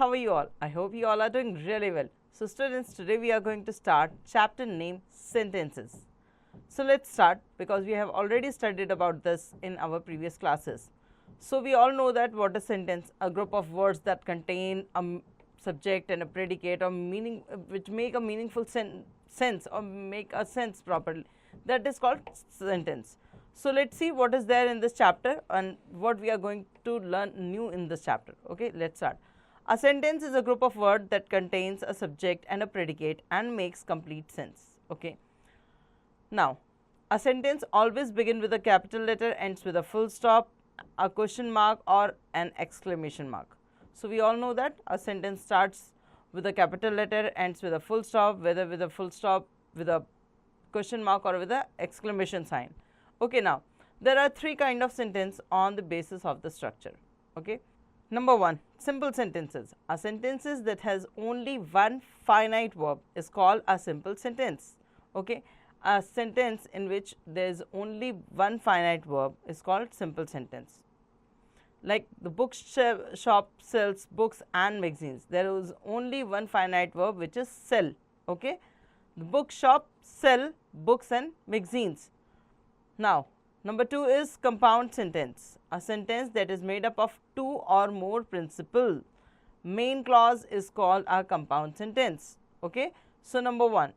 how are you all? I hope you all are doing really well. So students, today we are going to start chapter name sentences. So let's start, because we have already studied about this in our previous classes. So we all know that what is sentence, a group of words that contain a subject and a predicate or meaning, which make a meaningful sense or make a sense properly. That is called sentence. So let's see what is there in this chapter and what we are going to learn new in this chapter. Okay, let's start. A sentence is a group of words that contains a subject and a predicate and makes complete sense. Okay. Now, a sentence always begins with a capital letter, ends with a full stop, a question mark or an exclamation mark. So we all know that a sentence starts with a capital letter, ends with a full stop, whether with a full stop, with a question mark or with a exclamation sign. Okay, now there are three kind of sentence on the basis of the structure. Okay. Number one, simple sentences. A sentences that has only one finite verb is called a simple sentence. Okay. A sentence in which there is only one finite verb is called simple sentence. Like the bookshop sells books and magazines. There is only one finite verb, which is sell. Okay. The bookshop sell books and magazines. Now, number two is compound sentence. A sentence that is made up of two or more principal main clause is called a compound sentence. Okay. So, number one,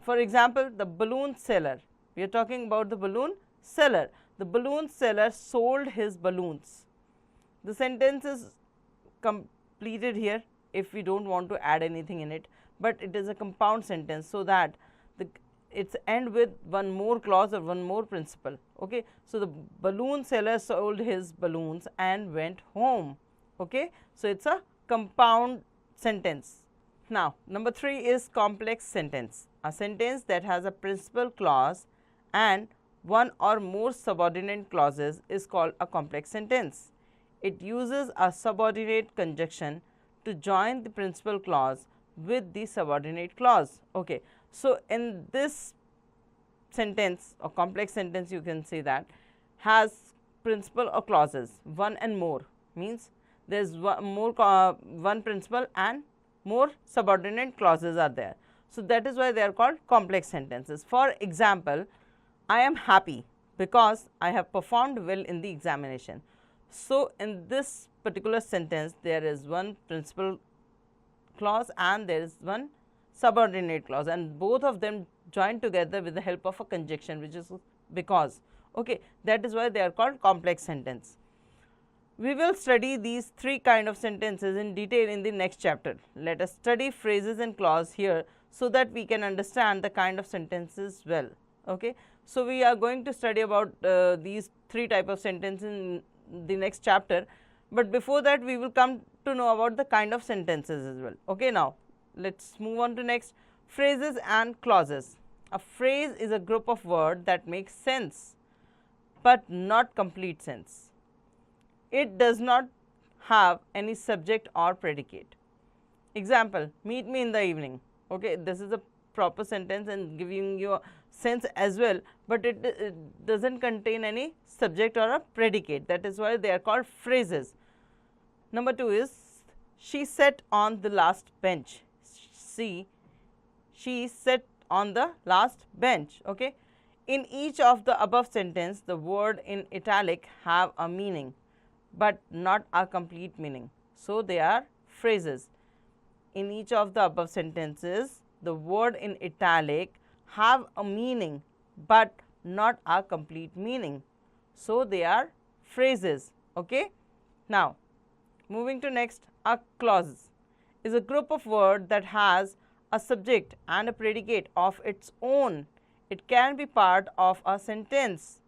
for example, the balloon seller. We are talking about the balloon seller. The balloon seller sold his balloons. The sentence is completed here if we don't want to add anything in it, but it is a compound sentence, so that it's end with one more clause or one more principle. Okay. So, the balloon seller sold his balloons and went home. Okay. So, it's a compound sentence. Now, number three is complex sentence. A sentence that has a principal clause and one or more subordinate clauses is called a complex sentence. It uses a subordinate conjunction to join the principal clause with the subordinate clause. Okay. So, in this sentence or complex sentence, you can say that has principal or clauses one and more, means there is one principal and more subordinate clauses are there. So, that is why they are called complex sentences. For example, I am happy because I have performed well in the examination. So, in this particular sentence, there is one principal clause and there is one subordinate clause, and both of them joined together with the help of a conjunction, which is because. Okay, that is why they are called complex sentence. We will study these three kind of sentences in detail in the next chapter. Let us study phrases and clause here, so that we can understand the kind of sentences well. Okay. So, we are going to study about these three type of sentences in the next chapter, but before that we will come to know about the kind of sentences as well. Okay. Now, let us move on to next, phrases and clauses. A phrase is a group of words that make sense, but not complete sense. It does not have any subject or predicate. Example, meet me in the evening. Okay, this is a proper sentence and giving you a sense as well, but it does not contain any subject or a predicate. That is why they are called phrases. Number two is, she sat on the last bench. She sat on the last bench. Okay. In each of the above sentence, the word in italic have a meaning, but not a complete meaning. So, they are phrases. In each of the above sentences, the word in italic have a meaning, but not a complete meaning. So, they are phrases. Okay. Now, moving to next, a clause is a group of words that has a subject and a predicate of its own. It can be part of a sentence.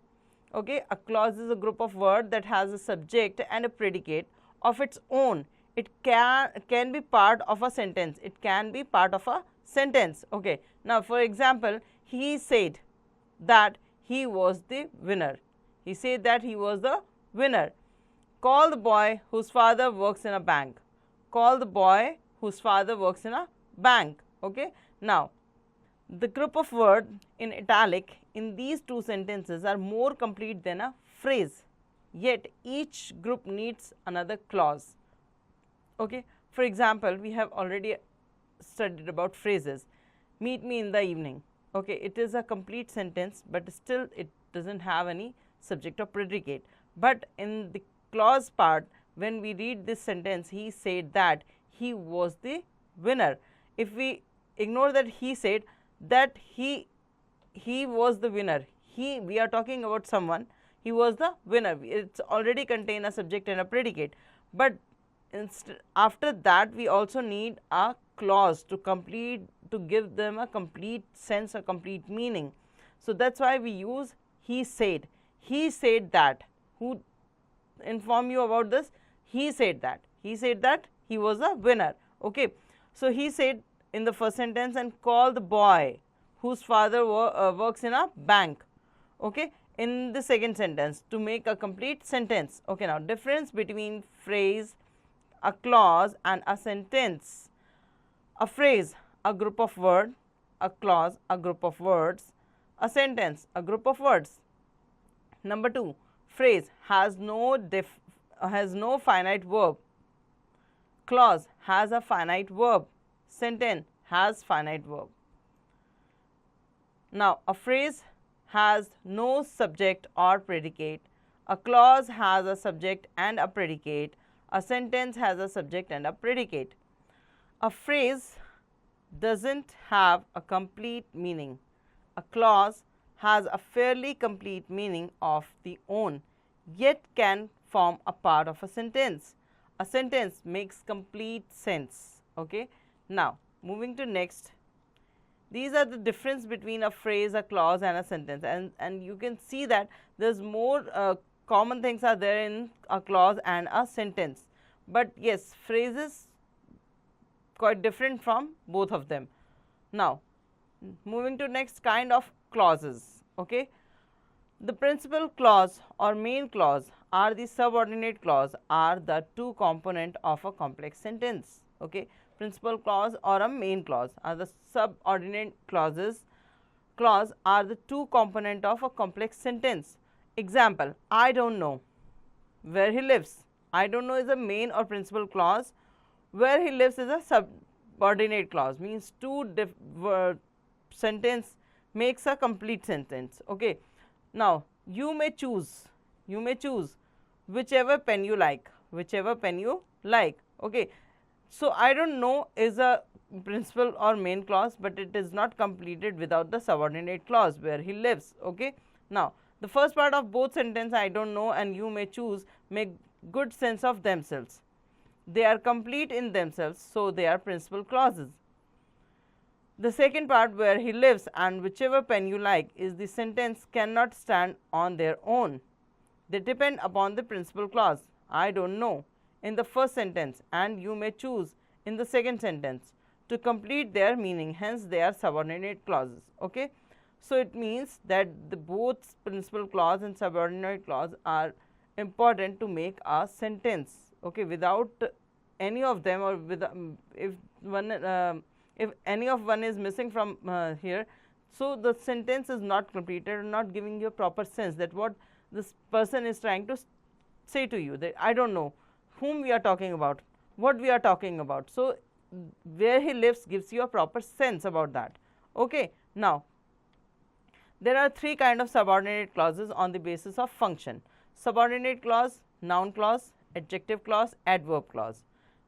Okay. A clause is a group of words that has a subject and a predicate of its own. It can be part of a sentence. It can be part of a sentence. Okay. Now, for example, he said that he was the winner. He said that he was the winner. Call the boy whose father works in a bank. Call the boy whose father works in a bank. Okay. Now, the group of words in italic in these two sentences are more complete than a phrase, yet each group needs another clause. Okay. For example, we have already studied about phrases. Meet me in the evening. Okay, it is a complete sentence, but still it doesn't have any subject or predicate. But in the clause part, when we read this sentence, he said that he was the winner. If we ignore that he said that he was the winner, we are talking about someone, he was the winner, it's already contain a subject and a predicate. But after that we also need a clause to give them a complete sense, a complete meaning. So that's why we use he said. He said that. Who inform you about this? He said that. He said that he was a winner. Okay, so he said in the first sentence, and call the boy whose father works in a bank. Okay, in the second sentence to make a complete sentence. Okay, now difference between phrase, a clause and a sentence. A phrase, a group of words. A clause, a group of words. A sentence, a group of words. Number 2, phrase has no finite verb. Clause has a finite verb. Sentence has finite verb. Now, a phrase has no subject or predicate. A clause has a subject and a predicate. A sentence has a subject and a predicate. A phrase doesn't have a complete meaning. A clause has a fairly complete meaning of the own, yet can form a part of a sentence. A sentence makes complete sense. Okay. Now, moving to next. These are the difference between a phrase, a clause and a sentence, and you can see that there's more common things are there in a clause and a sentence. But yes, phrases quite different from both of them. Now, moving to next kind of clauses. Okay, the principal clause or main clause are the subordinate clause are the two component of a complex sentence. Okay, principal clause or a main clause are the subordinate clause are the two component of a complex sentence. Example, I don't know where he lives. I don't know is a main or principal clause. Where he lives is a subordinate clause, means two sentence makes a complete sentence. Okay, now you may choose whichever pen you like. Okay, so I don't know is a principal or main clause, but it is not completed without the subordinate clause where he lives. Okay, now the first part of both sentence, I don't know and you may choose, make good sense of themselves. They are complete in themselves, so they are principal clauses. The second part, where he lives and whichever pen you like, is the sentence cannot stand on their own. They depend upon the principal clause, I don't know, in the first sentence and you may choose in the second sentence to complete their meaning, hence they are subordinate clauses. Okay, so it means that the both principal clause and subordinate clause are important to make a sentence. Okay, without any of them, or with if any of one is missing from here, so the sentence is not completed, not giving you a proper sense that what this person is trying to say to you, that I don't know whom we are talking about, what we are talking about. So where he lives gives you a proper sense about that. Okay, now there are three kind of subordinate clauses on the basis of function. Subordinate clause, noun clause, adjective clause, adverb clause.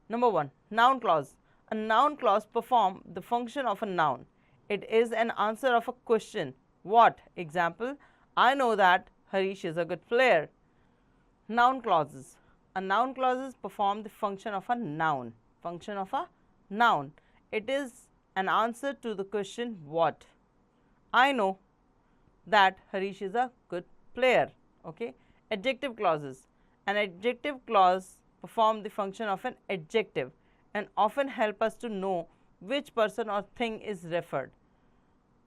Number 1, noun clause. A noun clause perform the function of a noun. It is an answer of a question. What? Example, I know that Harish is a good player. Noun clauses. A noun clauses perform the function of a noun. It is an answer to the question what. I know that Harish is a good player. Okay. Adjective clauses. An adjective clause perform the function of an adjective and often help us to know which person or thing is referred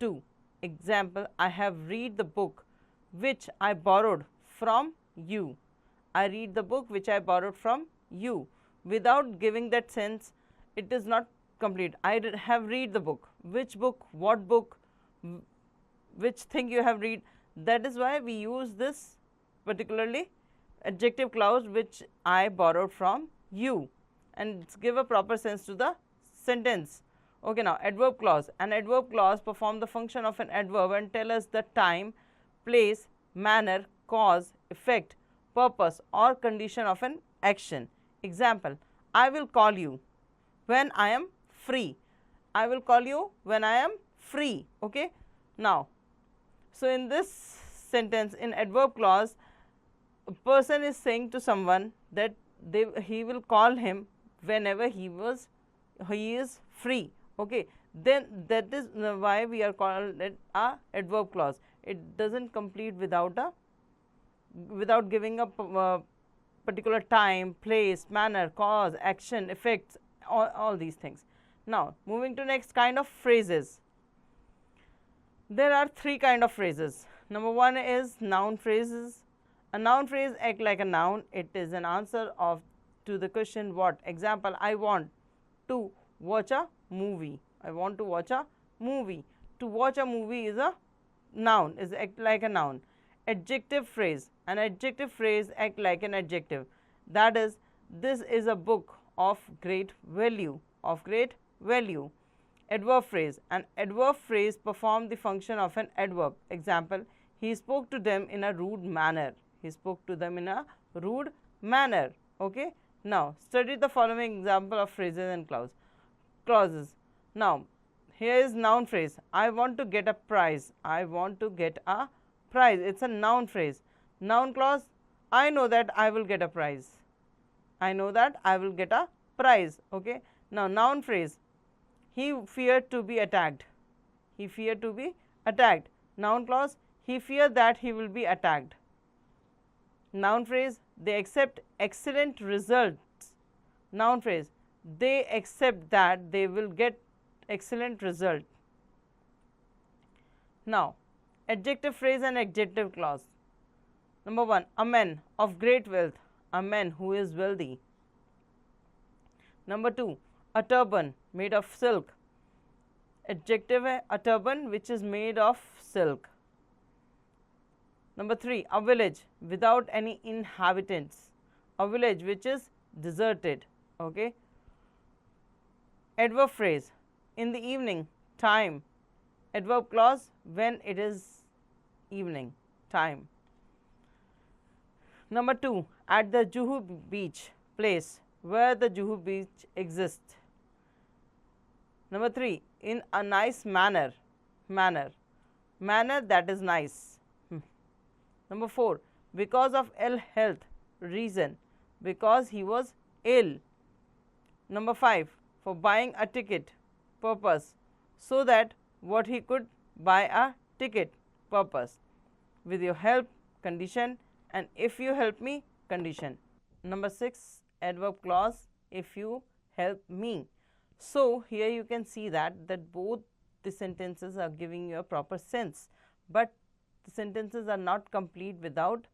to. Example, I have read the book which I borrowed from you. I read the book which I borrowed from you. Without giving that sense, it is not complete. I have read the book. Which book, what book, which thing you have read. That is why we use this particularly adjective clause which I borrowed from you. and give a proper sense to the sentence. Okay, now adverb clause. An adverb clause perform the function of an adverb and tell us the time, place, manner, cause, effect, purpose or condition of an action. Example, I will call you when I am free. I will call you when I am free. Okay, now so in this sentence, in adverb clause, a person is saying to someone that he will call him whenever he is free. Okay, then that is why we are called it a adverb clause. It doesn't complete without giving a particular time, place, manner, cause, action, effects, all these things. Now moving to next kind of phrases. There are three kind of phrases. Number one is noun phrases. A noun phrase act like a noun. It is an answer to the question what. Example, I want to watch a movie. I want to watch a movie. To watch a movie is a noun, is act like a noun. Adjective phrase. An adjective phrase act like an adjective. That is, this is a book of great value. Of great value. Adverb phrase. An adverb phrase perform the function of an adverb. Example, he spoke to them in a rude manner. He spoke to them in a rude manner. Okay. Now study the following example of phrases and clauses. Now here is noun phrase. I want to get a prize. I want to get a prize. It's a noun phrase. Noun clause, I know that I will get a prize. I know that I will get a prize. Okay. Now noun phrase, he feared to be attacked. He feared to be attacked. Noun clause, he feared that he will be attacked. Noun phrase, they accept excellent results. Noun phrase, they accept that they will get excellent result. Now adjective phrase and adjective clause. Number one, a man of great wealth. A man who is wealthy. Number two, a turban made of silk. Adjective है a turban which is made of silk. Number three, a village without any inhabitants. A village which is deserted. Okay. Adverb phrase, in the evening, time. Adverb clause, when it is evening, time. Number two, at the Juhu beach, place where the Juhu beach exists. Number three, in a nice manner, manner that is nice. Number four, because of ill health, reason, because he was ill. Number five, for buying a ticket, purpose, so that what he could buy a ticket, purpose. With your help, condition, and if you help me, condition. Number six, adverb clause, if you help me. So here you can see that both the sentences are giving you a proper sense, but the sentences are not complete without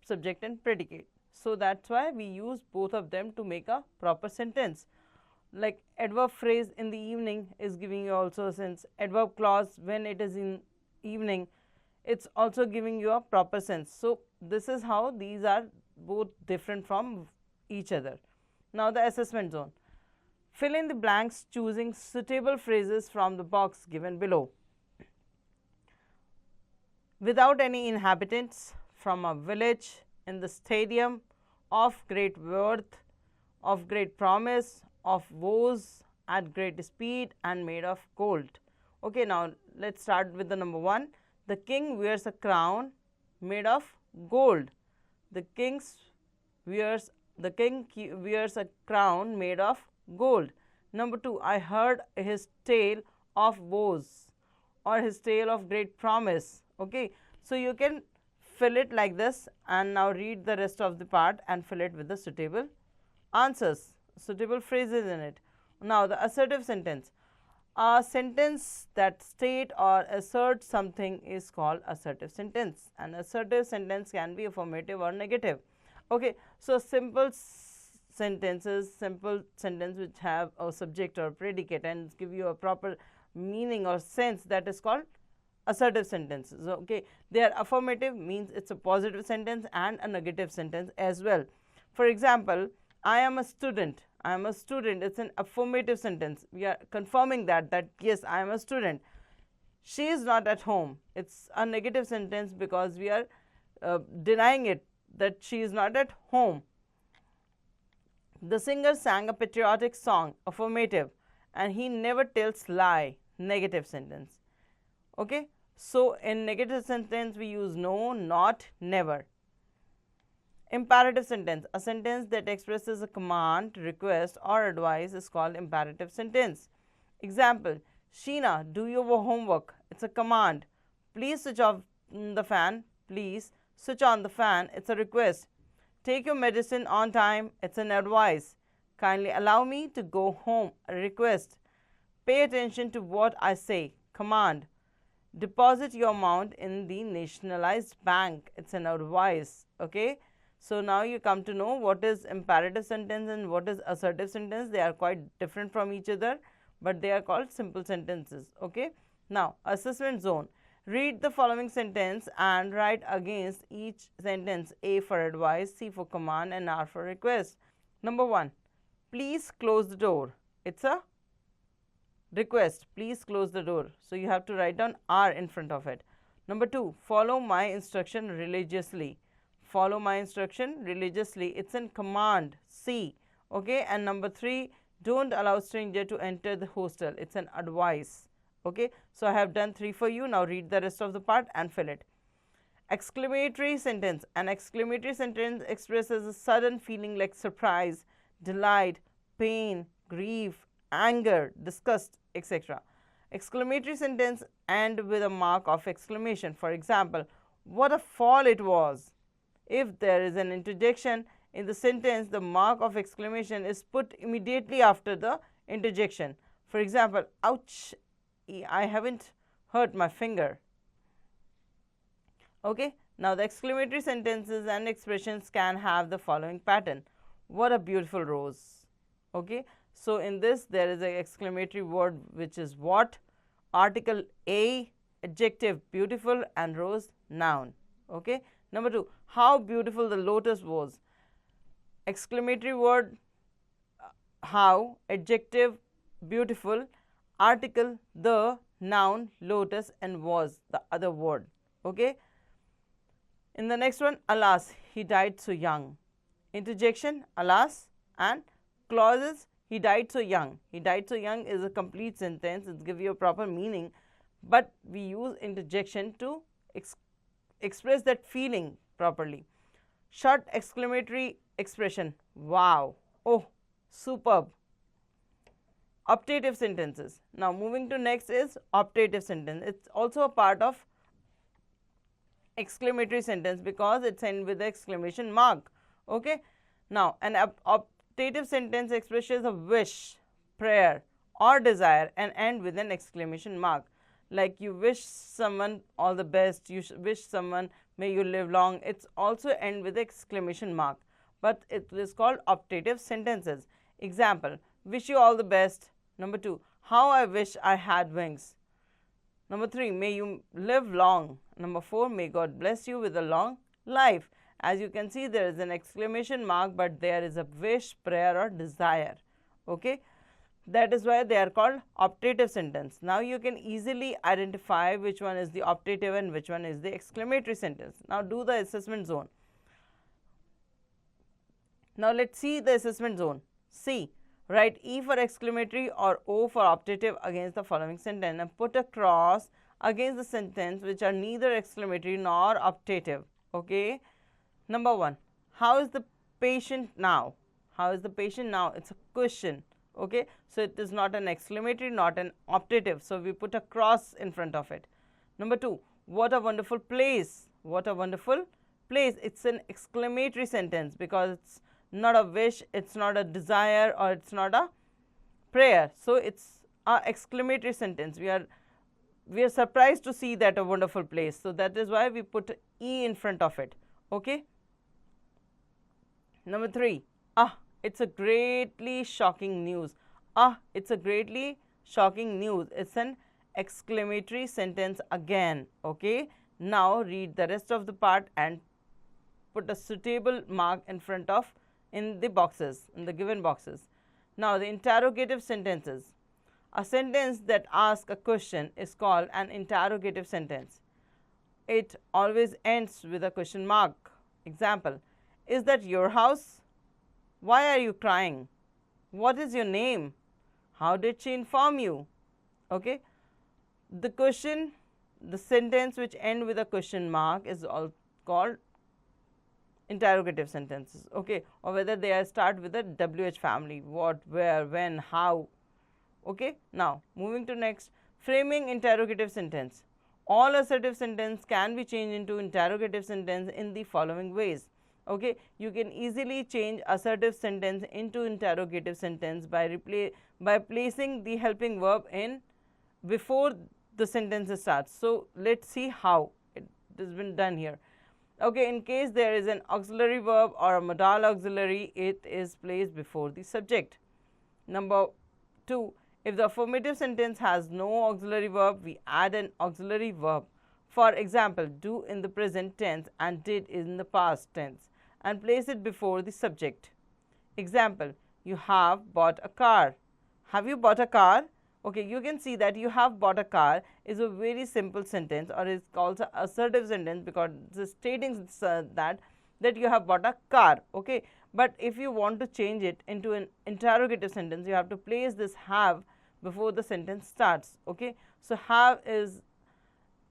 subject and predicate. So that's why we use both of them to make a proper sentence. Like adverb phrase, in the evening, is giving you also a sense. Adverb clause, when it is in evening, it's also giving you a proper sense. So this is how these are both different from each other. Now the assessment zone. Fill in the blanks choosing suitable phrases from the box given below. Without any inhabitants, from a village, in the stadium, of great worth, of great promise, of woes, at great speed, and made of gold. Okay, now let's start with the number one. The king wears a crown made of gold. The king wears a crown made of gold. Number two, I heard his tale of woes or his tale of great promise. Okay, so you can fill it like this, and now read the rest of the part and fill it with the suitable answers, suitable phrases in it. Now the assertive sentence. A sentence that state or assert something is called assertive sentence. An assertive sentence can be affirmative or negative. Okay, so simple sentence which have a subject or predicate and give you a proper meaning or sense, that is called assertive sentences. Okay, they are affirmative, means it's a positive sentence, and a negative sentence as well. For example, I am a student. I am a student. It's an affirmative sentence. We are confirming that yes, I am a student. She is not at home. It's a negative sentence because we are denying it, that she is not at home. The singer sang a patriotic song, affirmative, and he never tells lie, negative sentence. Okay, so in negative sentence we use no, not, never. Imperative sentence, a sentence that expresses a command, request, or advice is called imperative sentence. Example, Sheena, do your homework. It's a command. Please switch off the fan. Please switch on the fan. It's a request. Take your medicine on time. It's an advice. Kindly allow me to go home. A request. Pay attention to what I say. Command. Deposit your amount in the nationalized bank. It's an advice. Okay. So now you come to know what is imperative sentence and what is assertive sentence. They are quite different from each other, but they are called simple sentences. Okay. Now, assessment zone. Read the following sentence and write against each sentence: A for advice, C for command, and R for request. Number 1. Please close the door. It's a request. Please close the door. So you have to write down R in front of it. Number 2. Follow my instruction religiously. Follow my instruction religiously. It's in command, C. Okay. And number 3, don't allow stranger to enter the hostel. It's an advice. Okay. So I have done 3 for you. Now read the rest of the part and fill it. Exclamatory sentence. An exclamatory sentence expresses a sudden feeling like surprise, delight, pain, grief, anger, disgust, etc. Exclamatory sentence end with a mark of exclamation. For example, what a fall it was. If there is an interjection in the sentence, the mark of exclamation is put immediately after the interjection. For example, ouch, I haven't hurt my finger. Okay. Now the exclamatory sentences and expressions can have the following pattern. What a beautiful rose. Okay. So in this there is an exclamatory word which is what, article a, adjective beautiful, and rose noun. Okay. Number 2, how beautiful the lotus was. Exclamatory word how, adjective beautiful, article the, noun lotus, and was the other word. Okay. In the next one, alas, he died so young. Interjection, alas, and clauses, he died so young. He died so young is a complete sentence. It gives you a proper meaning, but we use interjection to express that feeling properly. Short exclamatory expression, wow, oh, superb. Optative sentences. Now moving to next is optative sentence. It's also a part of exclamatory sentence because it's end with the exclamation mark. Okay. Now an optative sentence expresses a wish, prayer, or desire and end with an exclamation mark. Like you wish someone all the best, you wish someone may you live long. It's also end with exclamation mark, but it is called optative sentences. Example, wish you all the best. Number 2, how I wish I had wings. Number 3, may you live long. Number 4, may God bless you with a long life. As you can see, there is an exclamation mark, but there is a wish, prayer, or desire. Okay. That is why they are called optative sentence. Now you can easily identify which one is the optative and which one is the exclamatory sentence. Now do the assessment zone. Now let's see the assessment zone. C. Write E for exclamatory or O for optative against the following sentence and put a cross against the sentence which are neither exclamatory nor optative. Okay. Number 1. How is the patient now? How is the patient now? It's a question. Okay, so it is not an exclamatory, not an optative, so we put a cross in front of it. Number 2, what a wonderful place. What a wonderful place. It's an exclamatory sentence because it's not a wish, it's not a desire, or it's not a prayer, so it's a exclamatory sentence. We are surprised to see that a wonderful place, so that is why we put E in front of it. Okay. Number 3, it's a greatly shocking news. It's a greatly shocking news. It's an exclamatory sentence again. Okay. Now read the rest of the part and put a suitable mark in front of in the boxes, in the given boxes. Now the interrogative sentences. A sentence that asks a question is called an interrogative sentence. It always ends with a question mark. Example, is that your house? Why are you crying? What is your name? How did she inform you? Okay, the question, the sentence which end with a question mark is all called interrogative sentences. Okay, or whether they are start with a WH family, what, where, when, how. Okay, now moving to next, framing interrogative sentence. All assertive sentence can be changed into interrogative sentence in the following ways. Okay, you can easily change assertive sentence into interrogative sentence by placing the helping verb in before the sentence starts. So let's see how it has been done here. Okay, in case there is an auxiliary verb or a modal auxiliary, it is placed before the subject. Number 2, if the affirmative sentence has no auxiliary verb, we add an auxiliary verb. For example, do in the present tense and did in the past tense, and place it before the subject. Example, you have bought a car. Have you bought a car? Okay, you can see that you have bought a car is a very simple sentence, or is called an assertive sentence because it's stating that you have bought a car. Okay, but if you want to change it into an interrogative sentence, you have to place this have before the sentence starts. Okay, so have is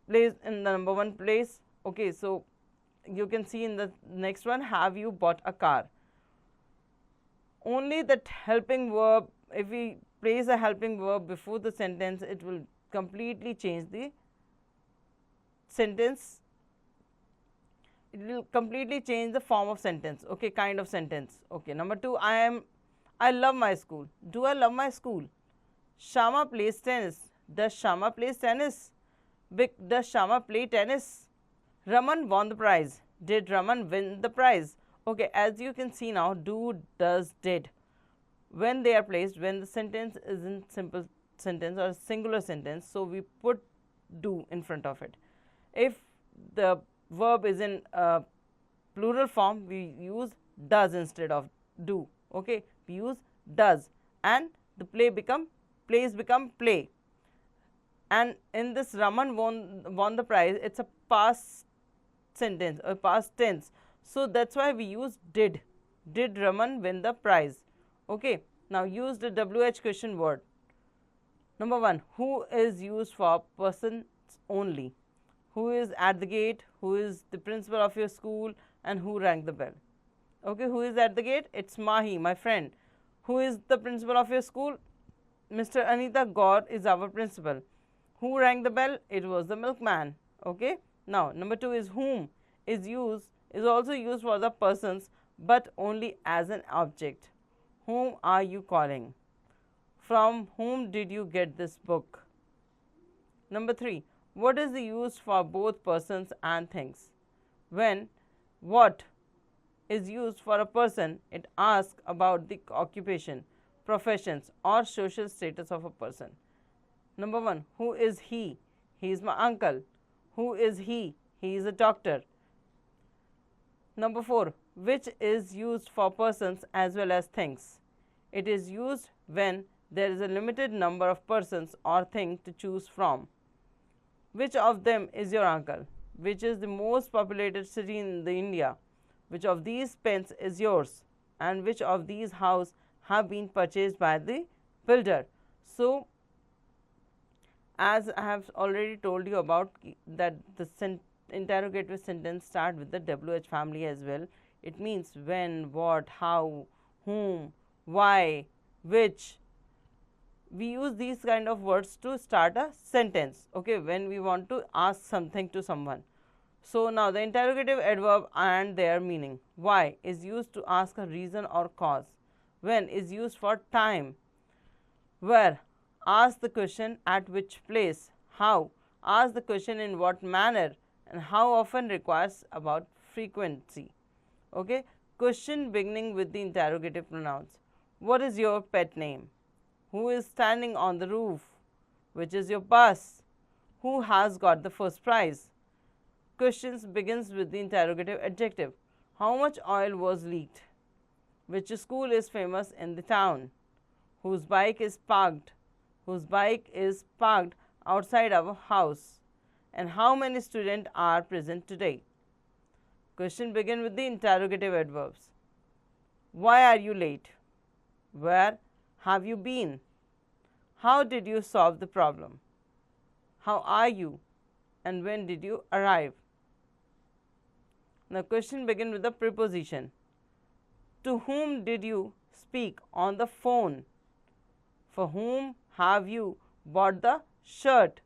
placed in the number 1 place. Okay, so you can see in the next one, have you bought a car? Only that helping verb, if we place a helping verb before the sentence, it will completely change the sentence. It will completely change the form of sentence. Okay, kind of sentence. Okay, number 2, I love my school. Do I love my school? Shama plays tennis. Does Shama plays tennis? Does Shama play tennis? Raman won the prize. Did Raman win the prize? Okay, as you can see now, do, does, did, when they are placed, when the sentence is in simple sentence or singular sentence, so we put do in front of it. If the verb is in plural form, we use does instead of do. Okay, we use does, and the plays become play. And in this Raman won the prize, it's a past sentence or past tense, so that's why we use did. Did Raman win the prize? Okay, now use the WH question word. Number 1, who is used for persons only. Who is at the gate, who is the principal of your school, and who rang the bell. Okay, who is at the gate? It's Mahi, my friend. Who is the principal of your school? Mr. Anita God is our principal. Who rang the bell? It was the milkman. Okay, now number 2 is whom is also used for the persons, but only as an object. Whom are you calling? From whom did you get this book? Number 3, what is the use for both persons and things? When what is used for a person, it asks about the occupation, professions, or social status of a person. Number 1, who is he? He is my uncle. Who is he? He is a doctor. Number 4, which is used for persons as well as things. It is used when there is a limited number of persons or things to choose from. Which of them is your uncle? Which is the most populated city in India? Which of these pens is yours? And which of these houses have been purchased by the builder? So, as I have already told you about that the interrogative sentence start with the WH family as well. It means when, what, how, whom, why, which. We use these kind of words to start a sentence, okay, when we want to ask something to someone. So now the interrogative adverb and their meaning. Why is used to ask a reason or cause. When is used for time. Where, ask the question at which place. How, ask the question in what manner, and how often requires about frequency. Okay, question beginning with the interrogative pronouns. What is your pet name? Who is standing on the roof? Which is your bus? Who has got the first prize? Questions begins with the interrogative adjective. How much oil was leaked? Which school is famous in the town? whose bike is parked, outside our house, and how many students are present today. Question begin with the interrogative adverbs. Why are you late? Where have you been? How did you solve the problem? How are you? And when did you arrive? Now question begin with the preposition. To whom did you speak on the phone? For whom have you bought the shirt?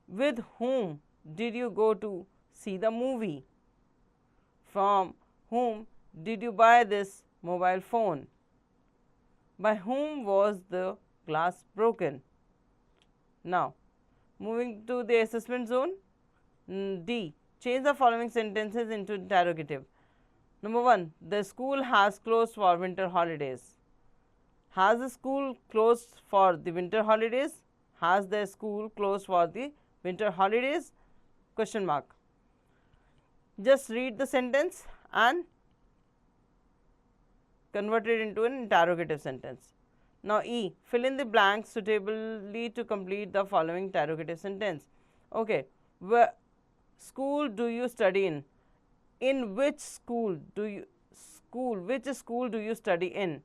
With whom did you go to see the movie? From whom did you buy this mobile phone? By whom was the glass broken? Now, moving to the assessment zone. D. Change the following sentences into interrogative. Number 1. The school has closed for winter holidays. Has the school closed for the winter holidays? Has the school closed for the winter holidays? Question mark. Just read the sentence and convert it into an interrogative sentence. Now E. Fill in the blanks suitably to complete the following interrogative sentence. Okay. Where school do you study in? In which school do you which school do you study in?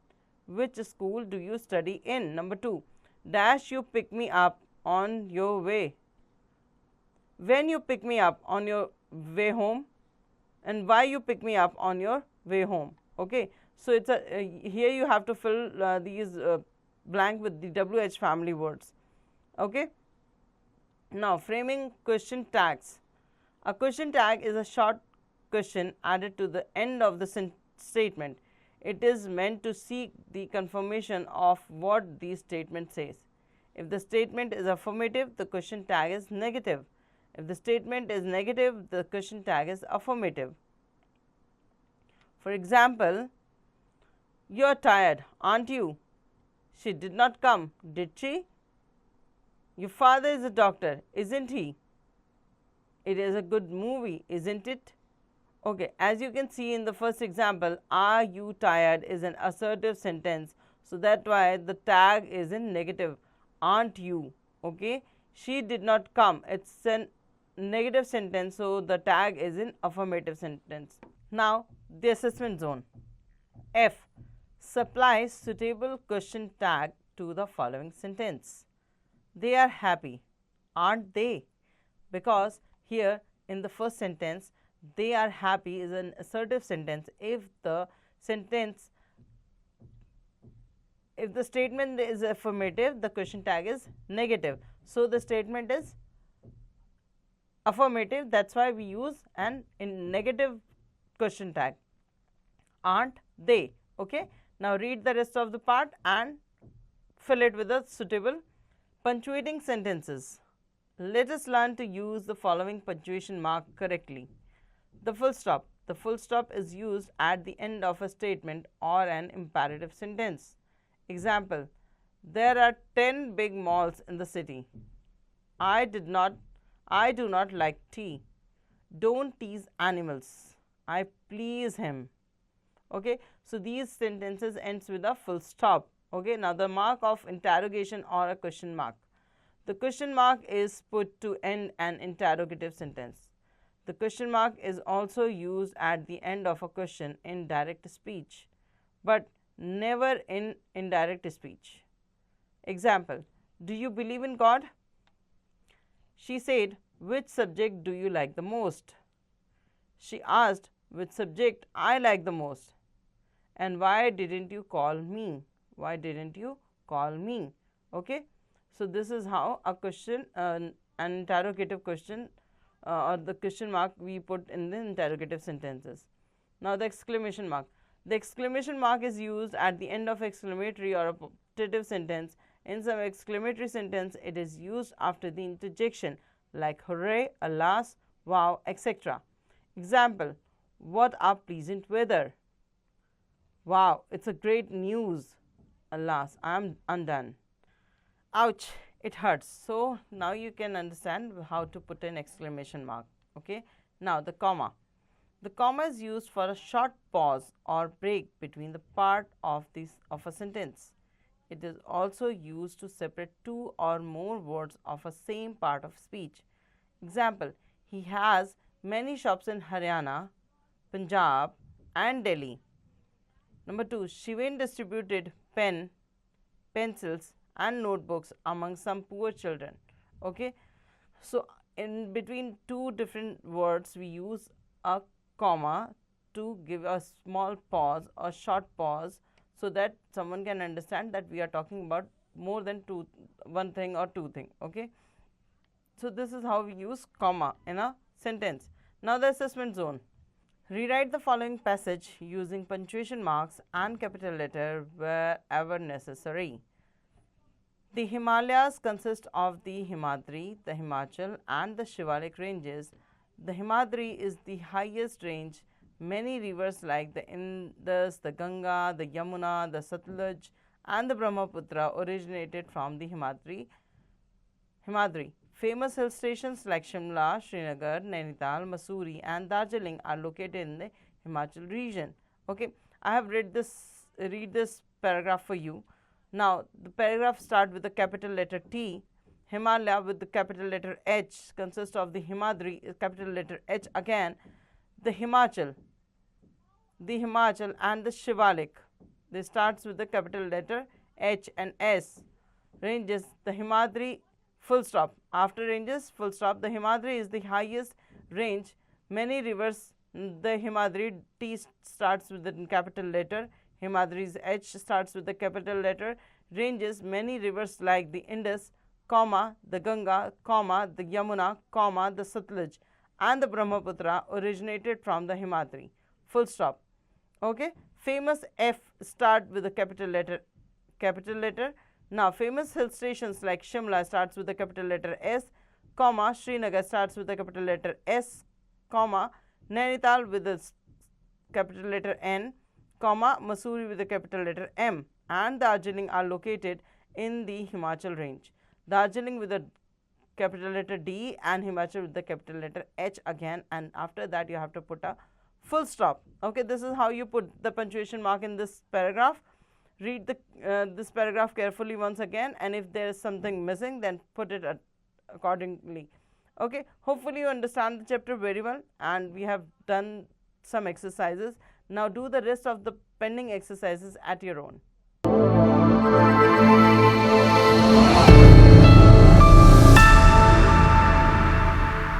Which school do you study in? Number 2. Dash you pick me up on your way. When you pick me up on your way home, and why you pick me up on your way home. Okay. So it's a here you have to fill these blank with the WH family words. Okay. Now framing question tags. A question tag is a short question added to the end of the statement. It is meant to seek the confirmation of what the statement says. If the statement is affirmative, the question tag is negative. If the statement is negative, the question tag is affirmative. For example, you're tired, aren't you? She did not come, did she? Your father is a doctor, isn't he? It is a good movie, isn't it? Okay, as you can see in the first example, are you tired is an assertive sentence. So that's why the tag is in negative. Aren't you? Okay. She did not come. It's a negative sentence. So the tag is in affirmative sentence. Now the assessment zone. F. Supply suitable question tag to the following sentence. They are happy, aren't they? Because here in the first sentence, they are happy is an assertive sentence. If the statement is affirmative, the question tag is negative. So the statement is affirmative, that's why we use an in negative question tag. Aren't they? Okay. Now read the rest of the part and fill it with a suitable punctuating sentences. Let us learn to use the following punctuation mark correctly. The full stop. The full stop is used at the end of a statement or an imperative sentence. Example, there are 10 big malls in the city. I do not like tea. Don't tease animals. I please him. Okay, so these sentences ends with a full stop. Okay, now the mark of interrogation or a question mark. The question mark is put to end an interrogative sentence. The question mark is also used at the end of a question in direct speech, but never in indirect speech. Example, do you believe in God? She said, which subject do you like the most? She asked, which subject I like the most? And why didn't you call me? Why didn't you call me? Okay. So this is how a question, an interrogative question or the question mark we put in the interrogative sentences. Now the exclamation mark. The exclamation mark is used at the end of exclamatory or appositive sentence. In some exclamatory sentence, it is used after the interjection like hooray, alas, wow, etc. Example, what a pleasant weather. Wow, it's a great news. Alas, I am undone. Ouch, it hurts. So now you can understand how to put an exclamation mark. Okay. Now the comma. The comma is used for a short pause or break between the part of a sentence. It is also used to separate two or more words of a same part of speech. Example, he has many shops in Haryana, Punjab, and Delhi. Number 2, Shiven distributed pencils, and notebooks among some poor children. Okay, so in between two different words, we use a comma to give a small pause or short pause so that someone can understand that we are talking about more than one thing or two thing. Okay, so this is how we use comma in a sentence. Now the assessment zone. Rewrite the following passage using punctuation marks and capital letter wherever necessary. The Himalayas consist of the Himadri, the Himachal, and the Shivalik ranges. The Himadri is the highest range. Many rivers like the Indus, the Ganga, the Yamuna, the Satluj, and the Brahmaputra originated from the Himadri. Famous hill stations like Shimla, Srinagar, Nainital, Mussoorie, and Darjeeling are located in the Himachal region. Okay, I have read this paragraph for you. Now, the paragraph starts with the capital letter T. Himalaya with the capital letter H consists of the Himadri, capital letter H again, the Himachal, and the Shivalik. This starts with the capital letter H and S. Ranges, the Himadri, full stop. After ranges, full stop. The Himadri is the highest range. Many rivers, the Himadri, T starts with the capital letter. Himadri's H starts with the capital letter. Ranges, many rivers like the Indus, comma, the Ganga, comma, the Yamuna, comma, the Satluj, and the Brahmaputra originated from the Himadri. Full stop. Okay. Famous F start with the capital letter. Now, famous hill stations like Shimla starts with the capital letter S, comma, Srinagar starts with the capital letter S, comma, Nainital with the capital letter N, comma, Mussoorie with the capital letter M, and Darjeeling are located in the Himachal range. Darjeeling with the capital letter D and Himachal with the capital letter H again, and after that you have to put a full stop. Okay, this is how you put the punctuation mark in this paragraph. Read this paragraph carefully once again, and if there is something missing, then put it accordingly. Okay, hopefully you understand the chapter very well, and we have done some exercises. Now do the rest of the pending exercises at your own.